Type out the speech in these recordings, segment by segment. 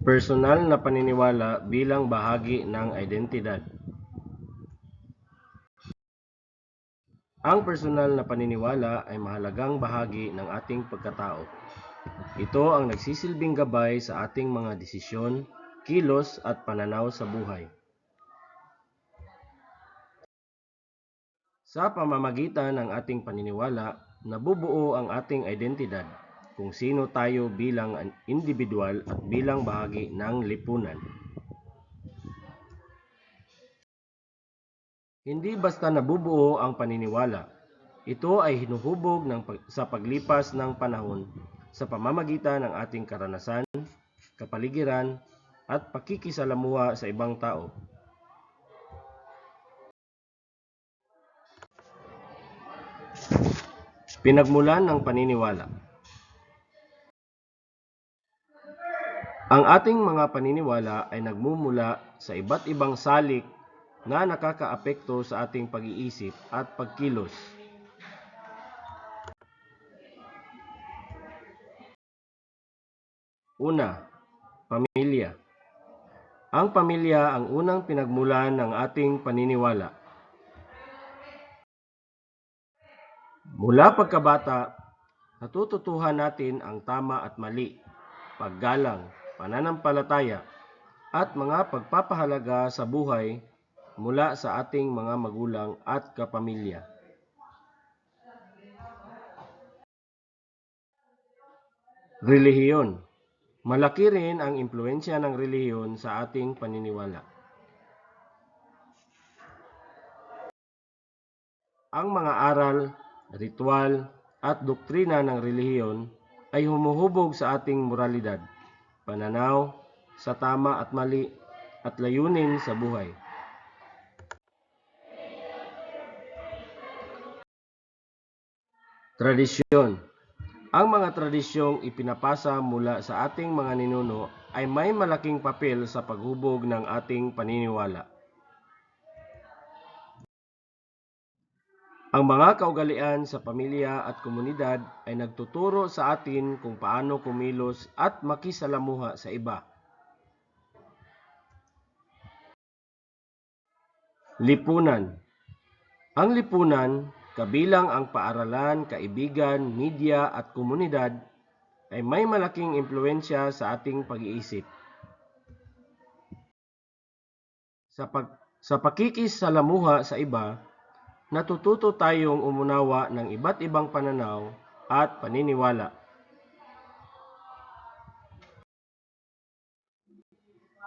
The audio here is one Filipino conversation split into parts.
Personal na paniniwala bilang bahagi ng identidad. Ang personal na paniniwala ay mahalagang bahagi ng ating pagkatao. Ito ang nagsisilbing gabay sa ating mga desisyon, kilos at pananaw sa buhay. Sa pamamagitan ng ating paniniwala, nabubuo ang ating identidad, kung sino tayo bilang individual at bilang bahagi ng lipunan. Hindi basta nabubuo ang paniniwala. Ito ay hinuhubog sa paglipas ng panahon sa pamamagitan ng ating karanasan, kapaligiran, at pakikisalamuha sa ibang tao. Pinagmulan ng paniniwala. Ang ating mga paniniwala ay nagmumula sa iba't ibang salik na nakakaapekto sa ating pag-iisip at pagkilos. Una, pamilya. Ang pamilya ang unang pinagmulan ng ating paniniwala. Mula pagkabata, natututuhan natin ang tama at mali, paggalang, pananampalataya, at mga pagpapahalaga sa buhay mula sa ating mga magulang at kapamilya. Relihiyon. Malaki rin ang impluensya ng relihiyon sa ating paniniwala. Ang mga aral, ritual, at doktrina ng relihiyon ay humuhubog sa ating moralidad, pananaw sa tama at mali, at layunin sa buhay. Tradisyon. Ang mga tradisyong ipinapasa mula sa ating mga ninuno ay may malaking papel sa paghubog ng ating paniniwala. Ang mga kaugalian sa pamilya at komunidad ay nagtuturo sa atin kung paano kumilos at makisalamuha sa iba. Lipunan. Ang lipunan, kabilang ang paaralan, kaibigan, media at komunidad, ay may malaking impluensya sa ating pag-iisip. Sa pakikisalamuha sa iba, natututo tayong umunawa ng iba't ibang pananaw at paniniwala.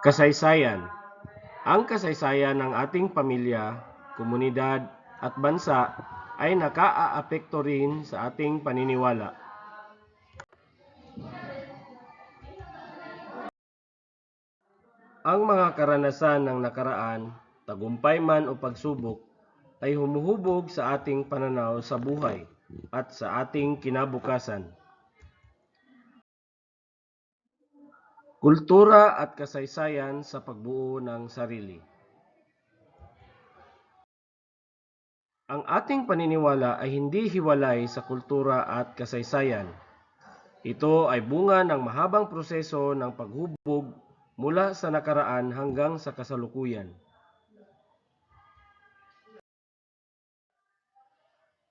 Kasaysayan. Ang kasaysayan ng ating pamilya, komunidad at bansa ay nakaaapekto rin sa ating paniniwala. Ang mga karanasan ng nakaraan, tagumpay man o pagsubok, ay humuhubog sa ating pananaw sa buhay at sa ating kinabukasan. Kultura at kasaysayan sa pagbuo ng sarili. Ang ating paniniwala ay hindi hiwalay sa kultura at kasaysayan. Ito ay bunga ng mahabang proseso ng paghubog mula sa nakaraan hanggang sa kasalukuyan.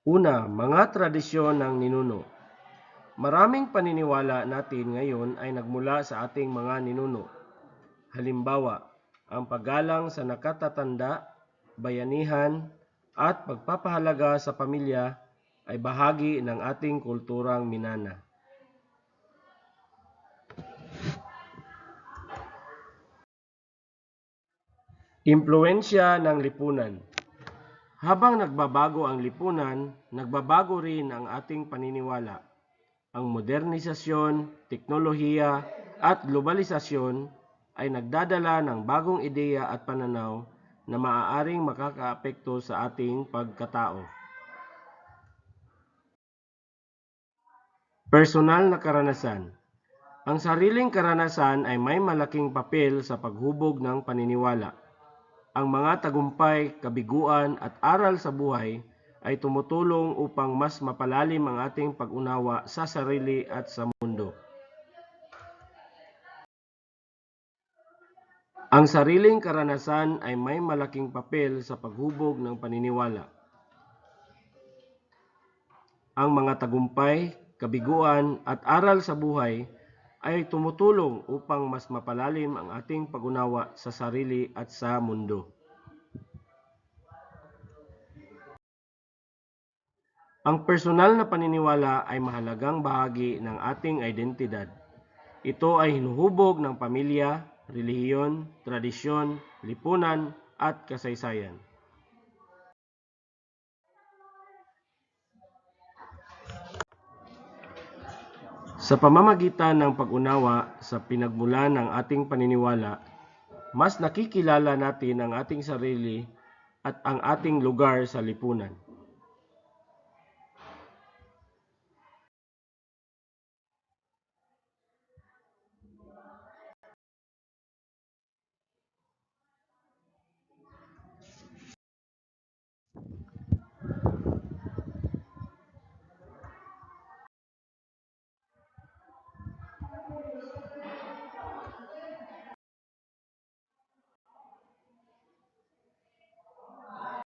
Una, mga tradisyon ng ninuno. Maraming paniniwala natin ngayon ay nagmula sa ating mga ninuno. Halimbawa, ang paggalang sa nakatatanda, bayanihan, at pagpapahalaga sa pamilya ay bahagi ng ating kulturang minana. Impluensya ng lipunan. Habang nagbabago ang lipunan, nagbabago rin ang ating paniniwala. Ang modernisasyon, teknolohiya, at globalisasyon ay nagdadala ng bagong ideya at pananaw na maaaring makakaapekto sa ating pagkatao. Personal na karanasan. Ang sariling karanasan ay may malaking papel sa paghubog ng paniniwala. Ang mga tagumpay, kabiguan at aral sa buhay ay tumutulong upang mas mapalalim ang ating pag-unawa sa sarili at sa mundo. Ang sariling karanasan ay may malaking papel sa paghubog ng paniniwala. Ang mga tagumpay, kabiguan at aral sa buhay ay tumutulong upang mas mapalalim ang ating pag-unawa sa sarili at sa mundo. Ang personal na paniniwala ay mahalagang bahagi ng ating identidad. Ito ay hinuhubog ng pamilya, relihiyon, tradisyon, lipunan at kasaysayan. Sa pamamagitan ng pag-unawa sa pinagmulan ng ating paniniwala, mas nakikilala natin ang ating sarili at ang ating lugar sa lipunan.